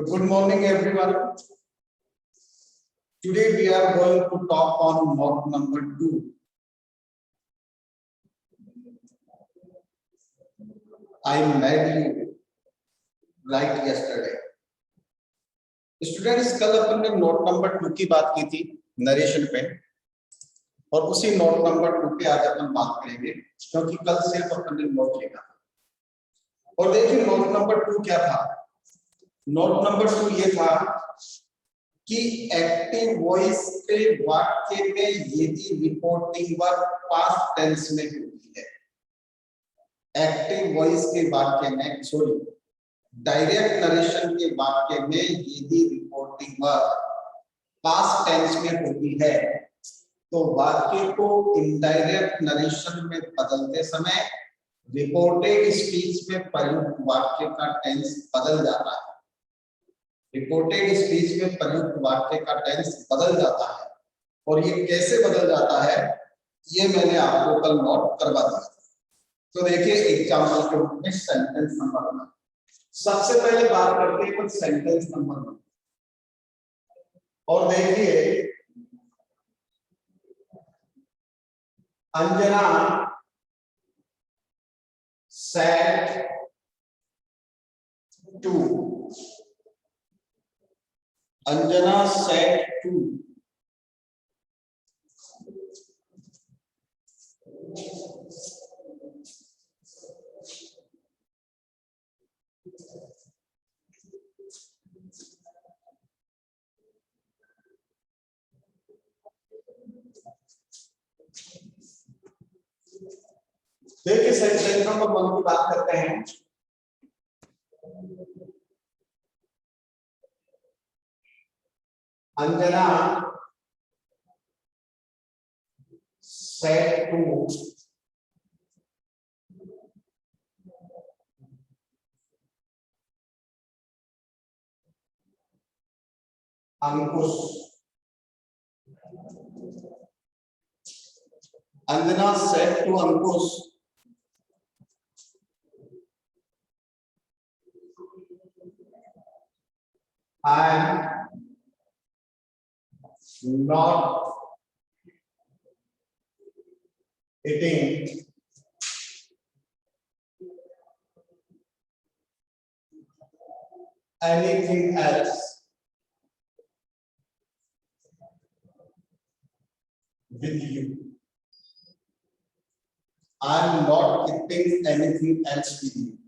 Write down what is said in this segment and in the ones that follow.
Good morning, everyone. Today we are going to talk on note number 2. I met you like yesterday. Students, कल अपन ने note number 2 की बात की थी narration पे, और उसी नोट नंबर 2 पे आज अपन बात करेंगे, क्योंकि कल सिर्फ अपन ने नोट लिखा था। और देखिए नोट नंबर 2 क्या था। नोट नंबर 2 ये था कि एक्टिव वॉइस के वाक्य में यदि रिपोर्टिंग वर्ब पास्ट टेंस में होती है, एक्टिव वॉइस के वाक्य में डायरेक्ट नरेशन के वाक्य में यदि रिपोर्टिंग वर्ब पास्ट टेंस में होती है, तो वाक्य को इनडायरेक्ट नरेशन में बदलते समय रिपोर्टेड स्पीच में प्रयुक्त वाक्य का टेंस बदल जाता है। रिपोर्टेड स्पीच में प्रयुक्त वाक्य का टेंस बदल जाता है, और ये कैसे बदल जाता है ये मैंने आपको कल नोट करवा दिया था। तो देखिए एग्जांपल के रूप में सेंटेंस नंबर 1, सबसे पहले बात करते हैं सेंटेंस नंबर 1। और देखिए Anjana said to, Anjana said to, देखिए सेंटेंस नंबर 1 की बात करते हैं। Anjana said to Ankush, Anjana said to Ankush, I am not eating anything else with you. I am not eating anything else with you.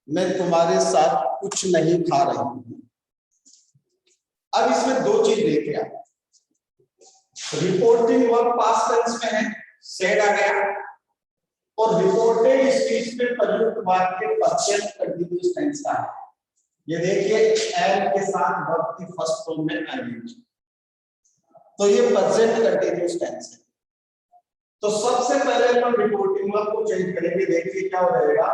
मैं तुम्हारे साथ कुछ नहीं खा रही हूं। अब इसमें दो चीज देखे आप। रिपोर्टिंग वर्ब पास्ट टेंस में है, सेड आ गया, और रिपोर्टेड स्पीच में प्रयुक्त वाक्य प्रेजेंट कंटीन्यूअस टेंस का है। ये देखिए एम के साथ वर्ब की फर्स्ट फॉर्म में आईएनजी, तो ये प्रेजेंट कंटीन्यूअस टेंस है। तो सबसे पहले हम रिपोर्टिंग वर्ब को चेंज करेंगे। देखिए क्या हो जाएगा,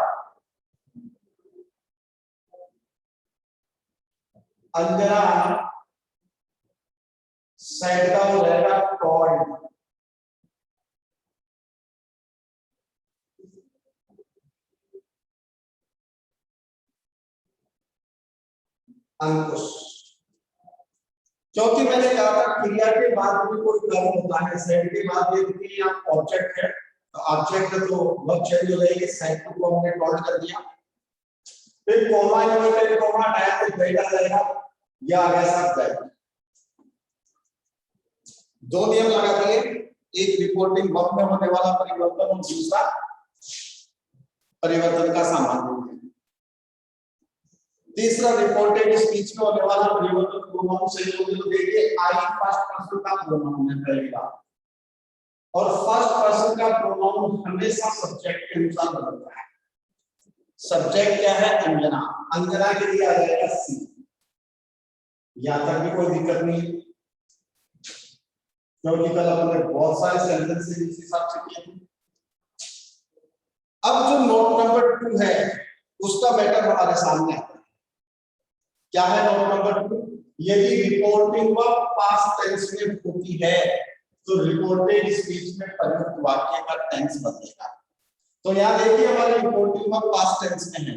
अंजना सेड का हो जाएगा कॉल्ड, अंकुश। क्योंकि मैंने कहा था क्रिया के बाद भी कोई कर्म होता है, सेड के बाद देखिए यहाँ ऑब्जेक्ट है, तो ऑब्जेक्ट तो वर्ब चेंज हो जाएगी। सेड को हमने कॉल्ड कर दिया, फिर कोमा इन्वर्टेड कोमा हटाया तो बेटा जाएगा, या आ गया सब्जेक्ट। दो नियम लगा दिए, एक रिपोर्टिंग वर्ब में होने वाला परिवर्तन और दूसरा परिवर्तन का सामान्य नियम। तीसरा रिपोर्टेड स्पीच में होने वाला परिवर्तन प्रोनाउन से देखिए आई फर्स्ट पर्सन का प्रोनाउन है पहली बात, और फर्स्ट पर्सन का प्रोनाउन हमेशा सब्जेक्ट के अनुसार बदलता है। सब्जेक्ट क्या है, अंजना, अंजना के लिए आ जाएगा सी। यहां तक भी कोई दिक्कत नहीं, क्योंकि कल हमने बहुत सारे सेंटेंस इस हिसाब से किए थे। अब जो नोट नंबर 2 है उसका मैटर हमारे सामने आता है। क्या है नोट नंबर 2? यदि रिपोर्टिंग वर्ब पास्ट टेंस में होती है तो रिपोर्टेड स्पीच में प्रयुक्त वाक्य का टेंस बदलेगा। तो यहाँ देखिए हमारी रिपोर्टिंग वर्ब पास्ट टेंस में है,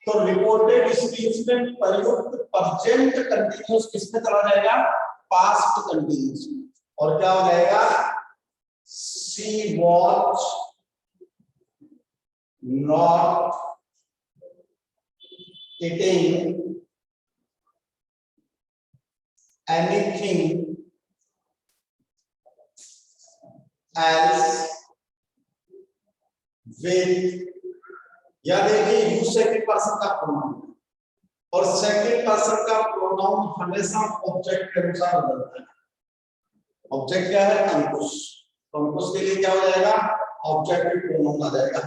तो रिपोर्टेड स्पीच में प्रयुक्त प्रेजेंट कंटिन्यूअस किसमें चला जाएगा, पास्ट कंटिन्यूअस। और क्या हो जाएगा, she watch not eating anything else with, या देखिए यू सेकंड पर्सन का प्रोनाउन, और सेकंड पर्सन का प्रोनाउन हमेशा ऑब्जेक्ट के अनुसार बदलता है। ऑब्जेक्ट क्या है, अंकुश, तो अंकुश के लिए क्या हो जाएगा, ऑब्जेक्टिव प्रोनाउन आ जाएगा।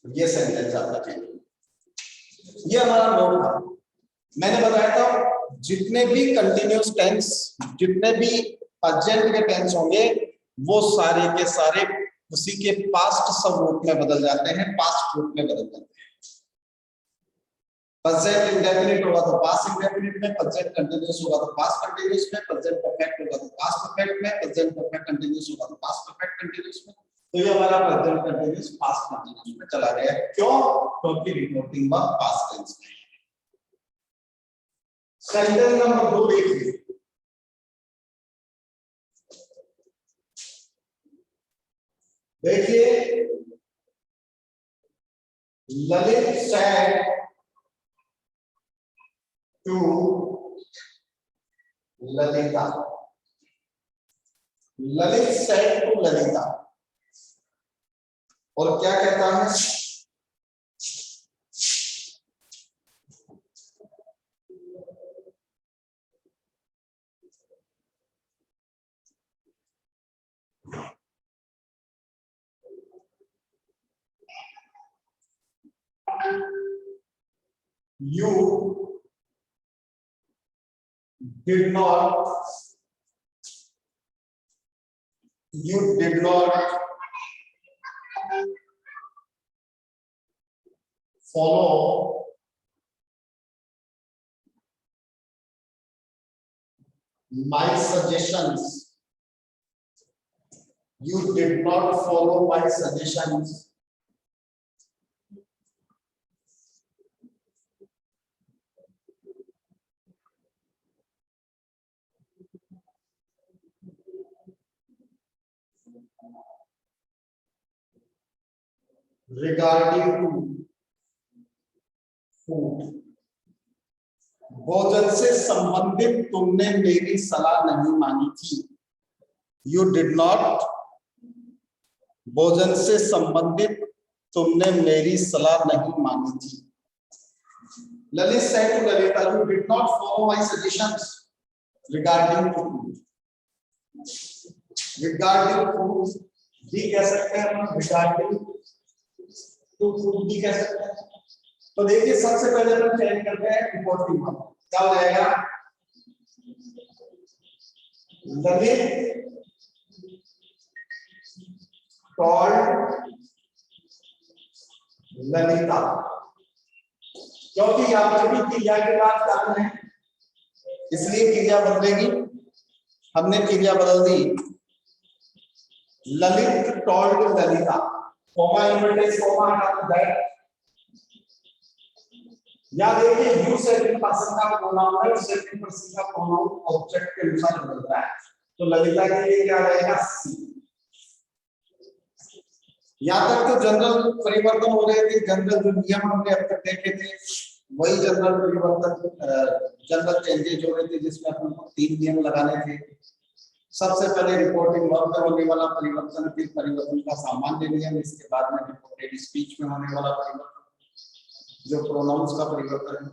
ये सेंटेंस आपका चाहिए। ये हमारा नोट था। मैंने बताया था जितने भी कंटिन्यूअस टेंस, जितने भी प्रेजेंट के टेंस होंगे वो सारे के सारे उसी के पास्ट सब रूप में बदल जाते हैं, पास्ट रूप में बदल जाते हैं। प्रेजेंट इंडेफिनिट होगा तो पास्ट इंडेफिनिट में, प्रेजेंट कंटिन्यूअस होगा तो पास्ट कंटिन्यूअस में, प्रेजेंट परफेक्ट होगा तो पास्ट परफेक्ट में, प्रेजेंट परफेक्ट कंटिन्यूअस होगा तो पास्ट परफेक्ट कंटिन्यूअस में। तो ये हमारा प्रेजेंट कंटिन्यूअस पास्ट कंटिन्यूअस में चला गया। क्यों, क्योंकि रिपोर्टिंग वर्ब पास्ट टेंस में। सेंटेंस नंबर 2 देखिए, Lalit said to Lalita, Lalit said to Lalita, और क्या कहता है, you did not follow my suggestions. You did not follow my suggestions. Regarding to food, भोजन से संबंधित तुमने मेरी सलाह नहीं मानी थी। You did not, भोजन से संबंधित तुमने मेरी सलाह नहीं मानी थी। Lalit said to Lalita, you did not follow my suggestions regarding to food. Regarding food भी कह सकते हैं हम, regarding to food भी कह सकते हैं। तो देखिए सबसे पहले हम चेंज करते हैं रिपोर्टिंग वर्ब, क्या हो जाएगा, ललित told ललिता, क्योंकि यहाँ पर भी क्रिया के बाद कारण है इसलिए क्रिया बदलेगी। हमने क्रिया बदल दी, Lalit told Lalita, comma inverted comma हटा दैट। या देखिए यू सेकंड पर्सन का प्रोनाउन है, सेकंड पर्सन का प्रोनाउन ऑब्जेक्ट के अनुसार बदलता है। तो ललिता के लिए क्या रहेगा, सी। यहाँ तक तो जनरल परिवर्तन हो रहे थे, जनरल जो नियम हमने अब तक देखे थे वही जनरल परिवर्तन, जनरल चेंजेज हो रहे थे जिसमें अपन को 3 नियम लगाने थे। सबसे पहले रिपोर्टिंग वर्ब में होने वाला परिवर्तन, फिर परिवर्तन का सामान्य नियम, इसके बाद में रिपोर्टेड स्पीच में होने वाला परिवर्तन जो प्रोनाउंस का परिवर्तन है।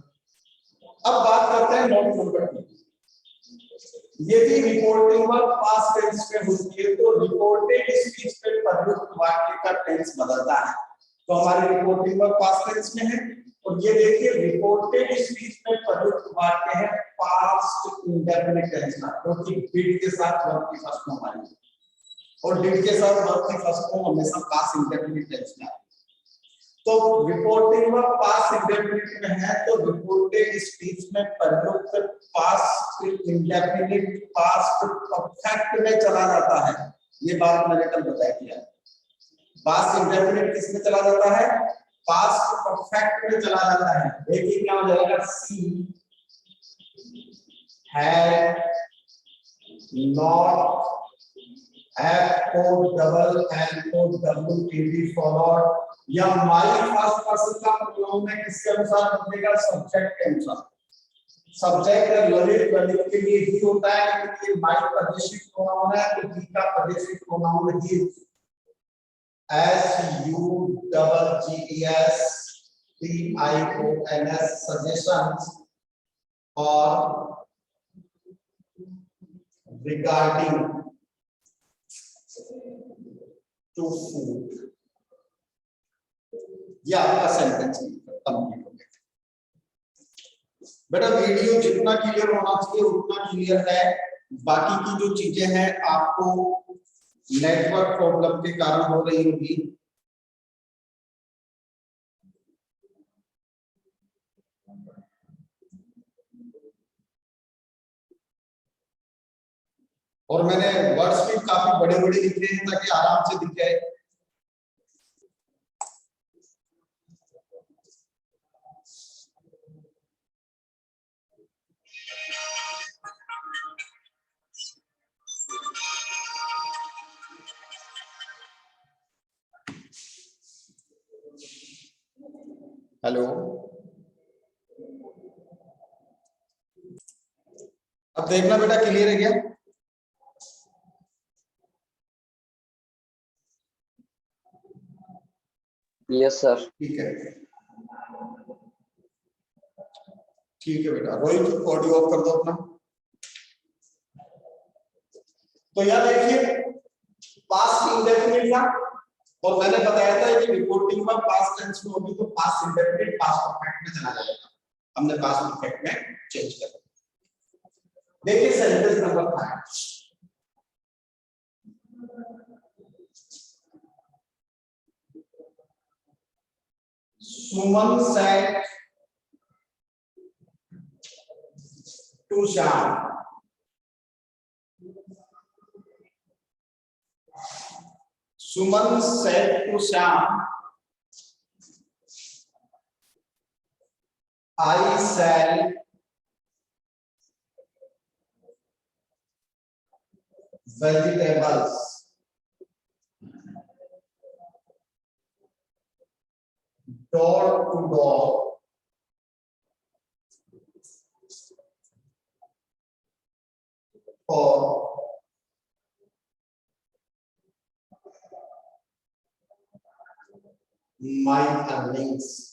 अब बात करते हैं नोट नंबर 2। यदि रिपोर्टिंग वर्ब पास्ट टेंस में होती है तो रिपोर्टेड स्पीच में प्रयुक्त वाक्य का टेंस बदलता है। तो हमारी रिपोर्टिंग वर्ब पास्ट टेंस में है, और ये देखिए रिपोर्टेड स्पीच में प्रयुक्त वाक्य है पास्ट इंडेफिनिट टेंस का, क्योंकि डिड के साथ वर्ब की फर्स्ट फॉर्म आई है, और डिड के साथ वर्ब की फर्स्ट फॉर्म हमेशा पास्ट इंडेफिनिट टेंस में आती है। तो रिपोर्टिंग वर्ब पास्ट इंडेफिनिट में है तो रिपोर्टेड स्पीच में प्रयुक्त पास्ट इंडेफिनिट पास्ट परफेक्ट में चला जाता है। ये बात मैंने कल बताई थी। पास्ट इंडेफिनिट किसमें चला जाता है, पास्ट परफेक्ट में चला जाता है। देखिए क्या हो जाएगा, she had not F O double N O W A D followed, या माई फर्स्ट पर्सन का प्रोनाउन है किसके अनुसार बदलेगा, सब्जेक्ट के अनुसार। सब्जेक्ट ललित, ललित के लिए ही होता है, लेकिन ये माई प्रादेशिक प्रोनाउन है तो ही का प्रादेशिक pronoun he. S U double G E S T I O N S suggestions or regarding to food, ये आपका सेंटेंस कंप्लीट हो गया। बेटा वीडियो जितना क्लियर होना चाहिए उतना क्लियर है, बाकी की जो चीजें हैं आपको नेटवर्क प्रॉब्लम के कारण हो रही होगी। और मैंने वर्ड्स भी काफी बड़े बड़े लिखे हैं ताकि आराम से दिख जाए। हेलो, अब देखना बेटा क्लियर है क्या? Yes sir. ठीक है, ठीक है बेटा। रोहित ऑडियो ऑफ कर दो अपना। तो यह देखिए पास्ट इंडेफिनिट था और मैंने बताया था कि रिपोर्टिंग में पास्ट टेंस में होगी तो पास्ट इंडेफिनिट पास्ट परफेक्ट में चला जाएगा। हमने पास्ट परफेक्ट में चेंज कर दिया। देखिए sentence number 5, Suman said to Shyam, Suman said to Shyam, I shall vegetables door to door for my earnings।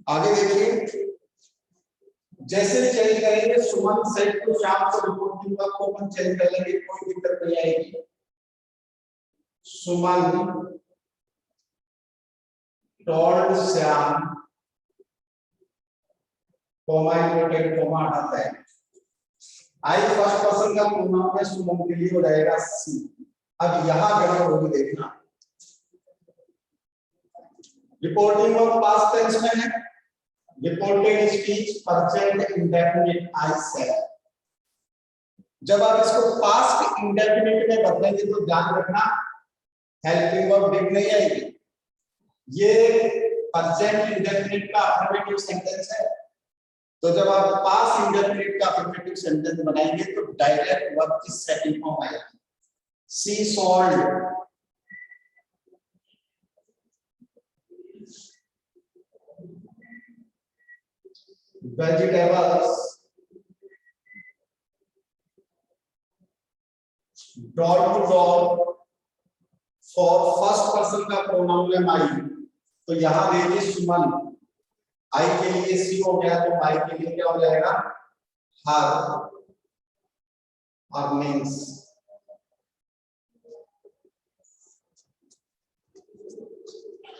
आगे देखिए, जैसे चेंज करेंगे सुमन सेड टू श्याम को रिपोर्टिंग वर्ब को अपन चेंज कर लेंगे, कोई दिक्कत नहीं आएगी। Suman told Shyam, comma inverted comma हटाता है। आई फर्स्ट पर्सन का प्रोनाउन है, सुमन के लिए हो जाएगा सी। अब यहां गड़बड़ होगी, देखना। रिपोर्टिंग वर्ब पास्ट टेंस में है, reported speech present indefinite I said. जब आप इसको पास्ट इंडेफिनिट में बदलेंगे तो ध्यान रखना हेल्पिंग वर्ब बिग नहीं आएगी। ये प्रेजेंट इंडेफिनिट का अफर्मेटिव सेंटेंस है, तो जब आप पास्ट इंडेफिनिट का अफर्मेटिव सेंटेंस बनाएंगे तो डायरेक्ट वर्ब की सेकंड फॉर्म आएगी। She sold, vegetables door to door for first person का प्रोनाउन है माई, तो यहां देखिए सुमन आई के लिए सी हो गया तो माई के लिए क्या हो जाएगा, हर अर्निंग्स।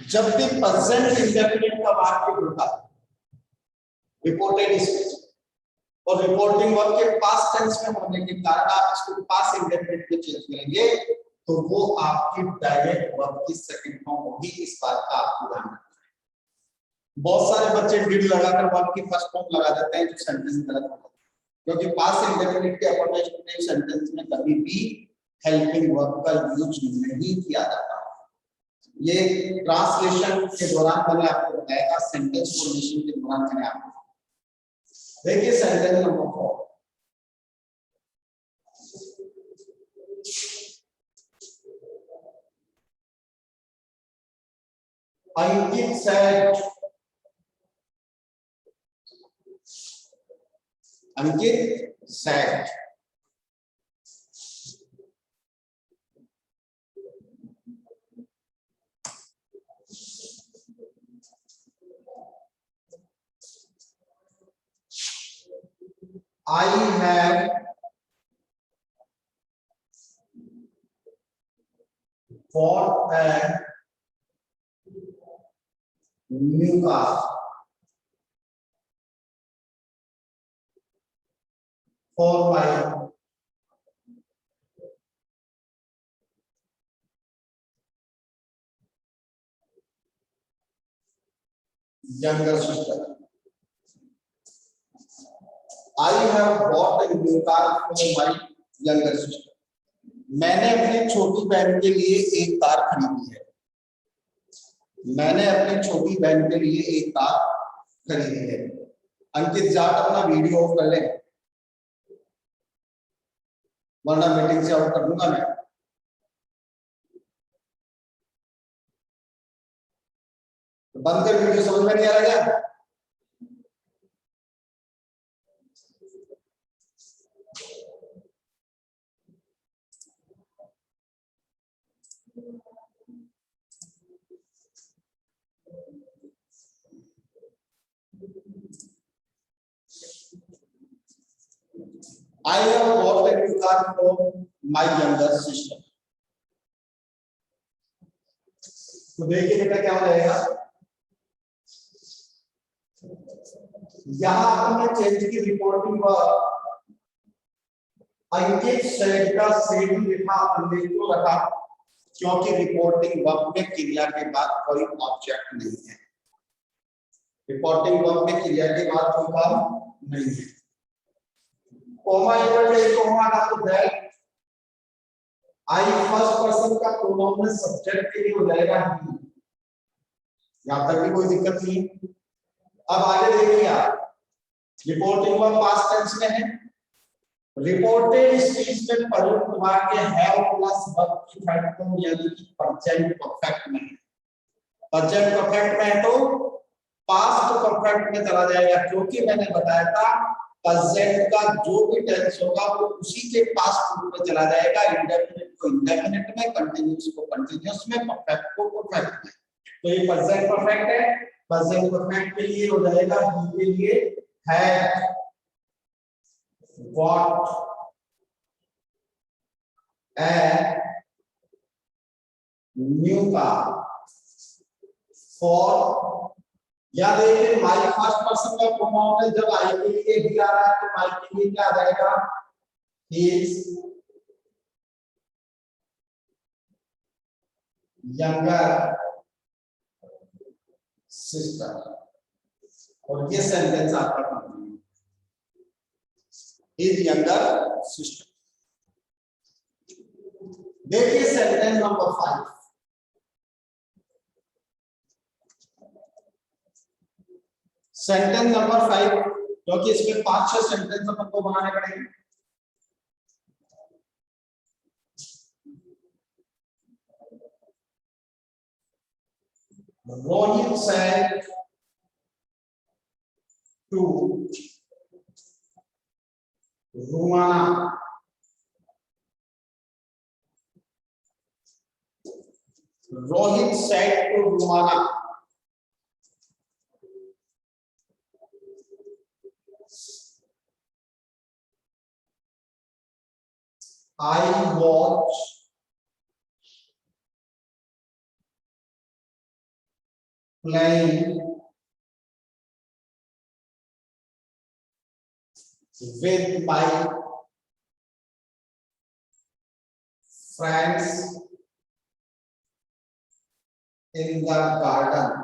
जब भी प्रेजेंट इंडेफिनिट का वाक्य होता है रिपोर्टेड स्पीच, और रिपोर्टिंग वर्ब के पास्ट टेंस में होने के कारण आप इसको पास्ट इंडेफिनिट में चेंज करेंगे तो वो आपकी डायरेक्ट वर्ब की सेकंड फॉर्म होगी। इस बात का आपको ध्यान रखना है। बहुत सारे बच्चे डिड लगाकर वर्ब की फर्स्ट फॉर्म लगा देते हैं जो सेंटेंस गलत होता है, क्योंकि पास्ट इंडेफिनिट के अफर्मेटिव सेंटेंस में कभी भी हेल्पिंग वर्ब का यूज नहीं किया जाता। ये ट्रांसलेशन के दौरान मैंने आपको बताया था, सेंटेंस फॉर्मेशन के दौरान मैंने आपको देखिए sentence number 4। Ankit said, Ankit said I have bought a new car for my younger sister. I have bought a new car for my younger sister. मैंने अपनी छोटी बहन के लिए एक कार खरीदी है। मैंने अपनी छोटी बहन के लिए एक कार खरीदी है। अंकित जाट अपना वीडियो ऑफ कर ले, वरना मीटिंग से आउट कर दूंगा मैं। बंद कर वीडियो, समझ में नहीं आ रहा क्या? I have bought a new car for my younger sister. तो देखिए बेटा क्या हो जाएगा, यहां हमने चेंज की रिपोर्टिंग वर्ब अंकित सेड का सेड लिखा, हमने क्यों रखा? क्योंकि रिपोर्टिंग वर्ब में क्रिया के बाद कोई ऑब्जेक्ट नहीं है। रिपोर्टिंग वर्ब में क्रिया के बाद कोई वर्ब नहीं है। कोमा इधर कोमा का तो दैट आई फर्स्ट पर्सन का प्रोनाउन में सब्जेक्ट के लिए हो जाएगा ही। यहां तक भी कोई दिक्कत नहीं। अब आगे देखिए आप, रिपोर्टिंग वर्ब पास्ट टेंस में है। रिपोर्टेड स्पीच में प्रयुक्त वाक्य हैव प्लस वर्ब की थर्ड फॉर्म यानी कि प्रेजेंट परफेक्ट में है। प्रेजेंट परफेक्ट में है तो पास्ट परफेक्ट में चला जाएगा, क्योंकि मैंने बताया था प्रेजेंट का जो भी टेंस होगा वो उसी के पास्ट रूप में चला जाएगा। इंडेफिनिट को इंडेफिनिट में, कंटीन्यूअस को कंटीन्यूअस में, परफेक्ट को परफेक्ट में। तो ये प्रेजेंट परफेक्ट है। प्रेजेंट परफेक्ट के लिए हो जाएगा ही के लिए had bought a new car for, या देखिए माई फर्स्ट पर्सन का प्रोनाउन है, जब आई के लिए भी आ रहा है तो माई के लिए क्या आ जाएगा? His younger sister. और ये सेंटेंस आपका कंप्लीट, हिज यंगर सिस्टर। देखिए सेंटेंस नंबर 5। सेंटेंस नंबर 5, क्योंकि इसमें 5-6 सेंटेंस अपन को बनाने पड़ेंगे। Rohit said to Rumana, Rohit said to Rumana, I watch playing with my friends in the garden.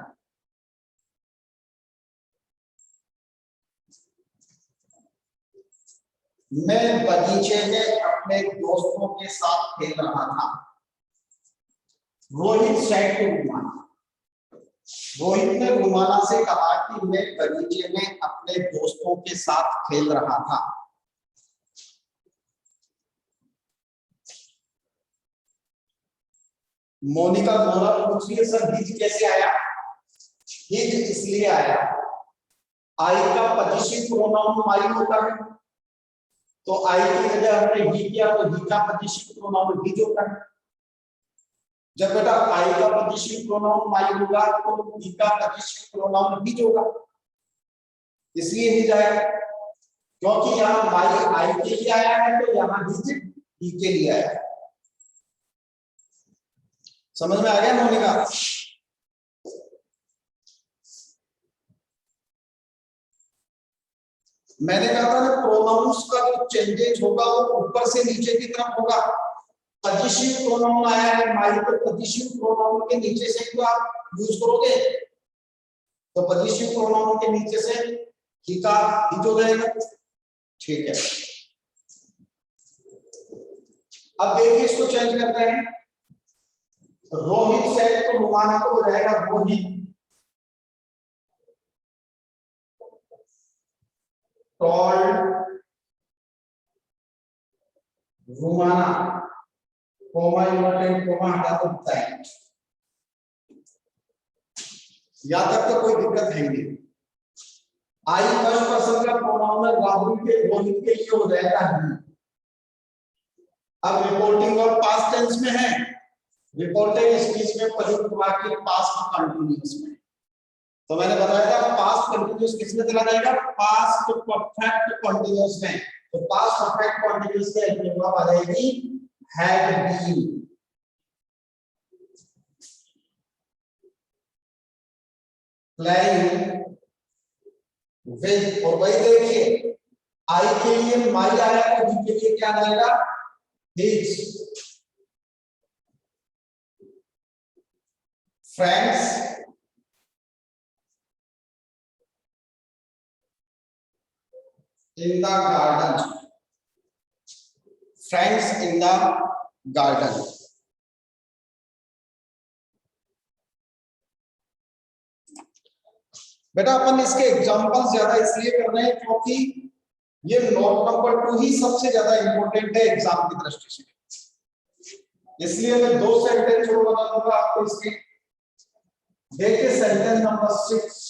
मैं बगीचे में अपने दोस्तों के साथ खेल रहा था। रोहित said to रुमाना, रोहित ने रुमाना से कहा कि मैं बगीचे में अपने दोस्तों के साथ खेल रहा था। मोनिका दोहरा पूछ रही है, सर हिज कैसे आया? हिज इसलिए आया, आई का पजेसिव प्रोनाउन माई होता है, तो आई की जगह हमने ही किया तो ही का पजेसिव प्रोनाउन हिज होता है। जब बेटा आई का पजेसिव प्रोनाउन माई होगा तो ही का पजेसिव प्रोनाउन हिज होगा, इसलिए हिज आया। क्योंकि यहाँ माई आई के लिए आया है तो यहाँ हिज ही के लिए आया है। समझ में आ गया मोनिका? मैंने कहा था ना प्रोनाउंस का जो चेंजेज होगा वो ऊपर से नीचे की तरफ होगा। पजेसिव प्रोनाउन आया है माई, तो पजेसिव प्रोनाउन के नीचे से तो आप यूज करोगे, तो पजेसिव प्रोनाउन के नीचे से ही का हिज हो जाएगा। ठीक है, अब देखिए इसको चेंज करते हैं। रोहित सेड तो रुमाना को हो जाएगा Rohit, told Rumana, comma important, comma हटा दो दैट। यहां तक तो कोई दिक्कत है नहीं। आई फर्स्ट पर्सन का प्रोनाउन है, राहुल के रोहित के लिए हो जाएगा ही। अब रिपोर्टिंग और पास्ट टेंस में है, रिपोर्टेड स्पीच में प्रयुक्त वाक्य पास्ट कंटीन्यूअस में। तो मैंने बताया था पास्ट कंटीन्यूअस किसमें चला जाएगा? पास्ट परफेक्ट कंटीन्यूअस में। तो पास्ट परफेक्ट कंटीन्यूअस के जवाब आ जाएगी हैड बीन। प्लेइंग विद, और वही देखिए आई के लिए माई आया तो ही के लिए क्या आएगा? His. Friends in the garden, friends in the garden। बेटा अपन इसके एग्जांपल ज्यादा इसलिए कर रहे हैं क्योंकि ये नोट नंबर 2 ही सबसे ज्यादा इंपॉर्टेंट है एग्जाम की दृष्टि से, इसलिए मैं 2 सेंटेंस और बता दूंगा आपको इसके। देखिए sentence number 6,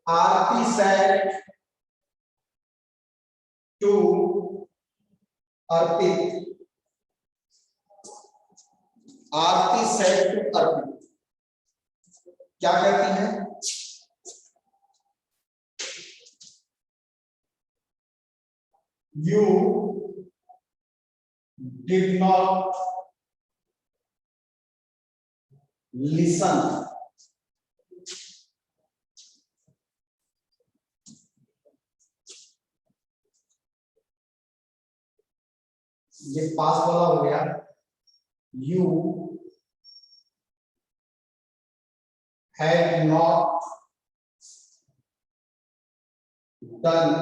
Aarti said to Arpit, Aarti said to अर्पित क्या कहती है? You did not listen ये पास वाला हो गया। You had not done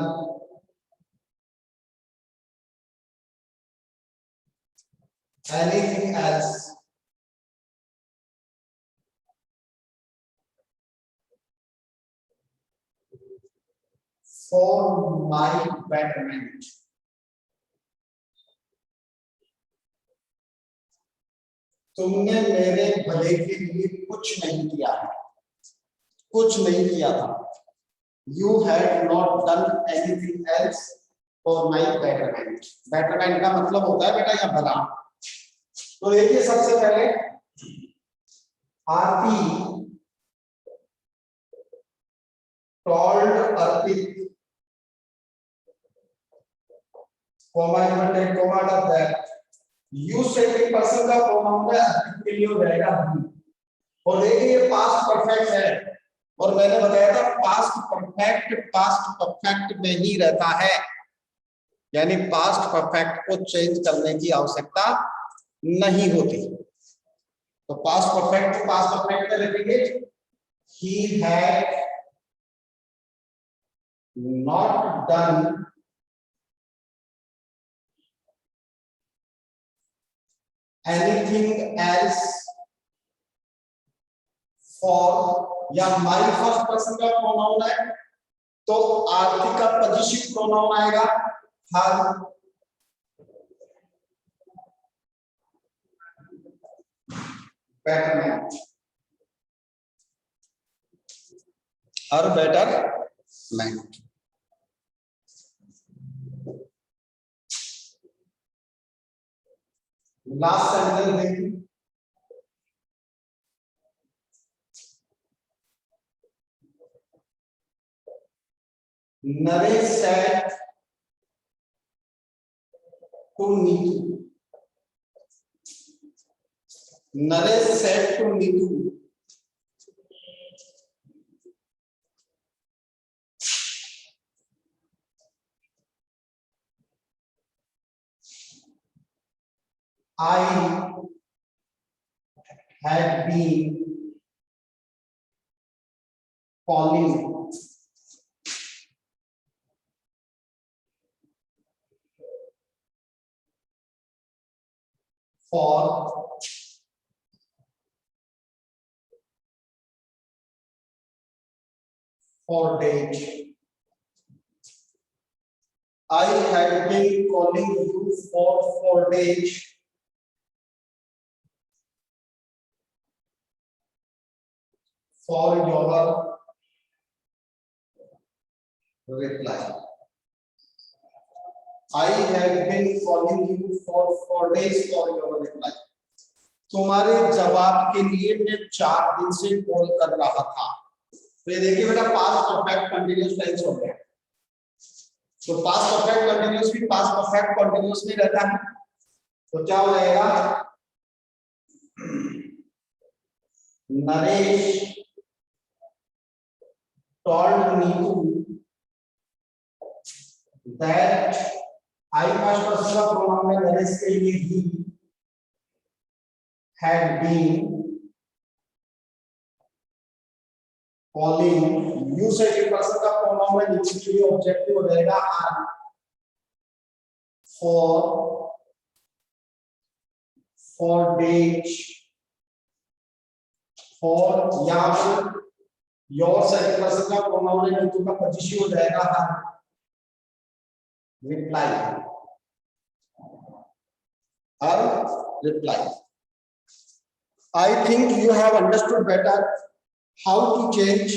anything else for my betterment। तुमने मेरे भले के लिए कुछ नहीं किया है, कुछ नहीं किया था। You had not done anything else for my betterment। betterment का मतलब होता है बेटा यहाँ भला। तो देखिए सबसे पहले Aarti told Arpit, comma important, comma that. You second person का प्रोनाउन है, अर्पित के लिए हो जाएगा ही। और देखिए ये पास्ट परफेक्ट है, और मैंने बताया था पास्ट परफेक्ट में ही रहता है, यानी पास्ट परफेक्ट को चेंज करने की आवश्यकता नहीं होती। तो पास्ट परफेक्ट में लिखेंगे he had not done anything else for, या माई फर्स्ट पर्सन का प्रोनाउन है तो आर्थिक का पॉजिटिव प्रोनाउन आएगा her, betterment, her betterment. Last sentence देखिए, Naresh said to Neetu, Naresh said to Neetu I had been calling for days. I had been calling you for 4 days for your reply. I had been calling you for 4 days for your reply. तुम्हारे जवाब के लिए मैं 4 दिन से call कर रहा था। तो ये देखिए बेटा पास्ट परफेक्ट कंटीन्यूअस टेंस हो गया। तो पास्ट परफेक्ट कंटीन्यूअस भी पास्ट परफेक्ट कंटीन्यूअस में रहता है, तो क्या हो जाएगा, Naresh told Neetu that I past person का प्रोनाउन है नरेश के लिए he had been calling, you से एक पर्सन का प्रोनाउन है नीचे के लिए ऑब्जेक्टिव हो जाएगा are, for days, for यहाँ पर योर से एक पर्सन का प्रोनाउन है नीतू का पॉजिटिव हो जाएगा हर, reply, her reply. I think you have understood better how to change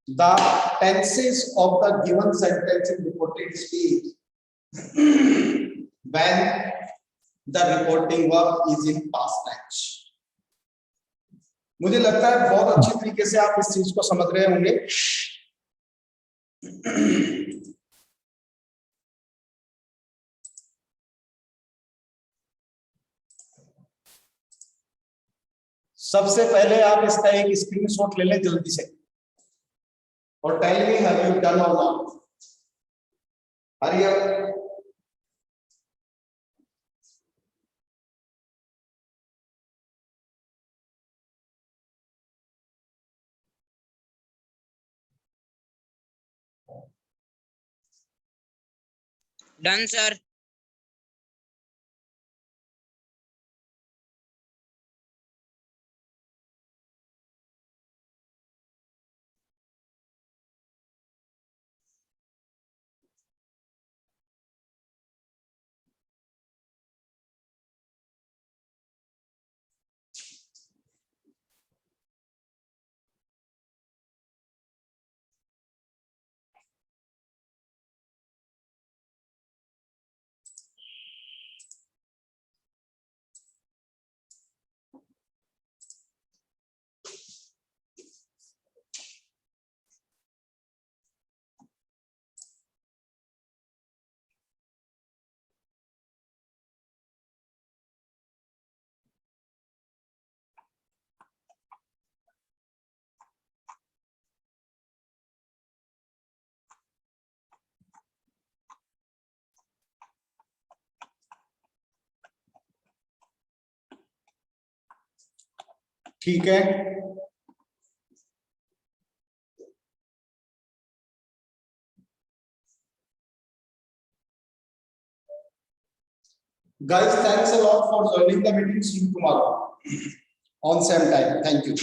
the tenses of the given sentence in reported speech when the reporting verb is in past tense. मुझे लगता है बहुत अच्छी तरीके से आप इस चीज को समझ रहे होंगे। सबसे पहले आप इसका एक स्क्रीनशॉट ले लें जल्दी से और tell me have you done or not. Hurry up. Done sir. ठीक है, guys, thanks a lot for joining the meeting. See you tomorrow on same time. Thank you.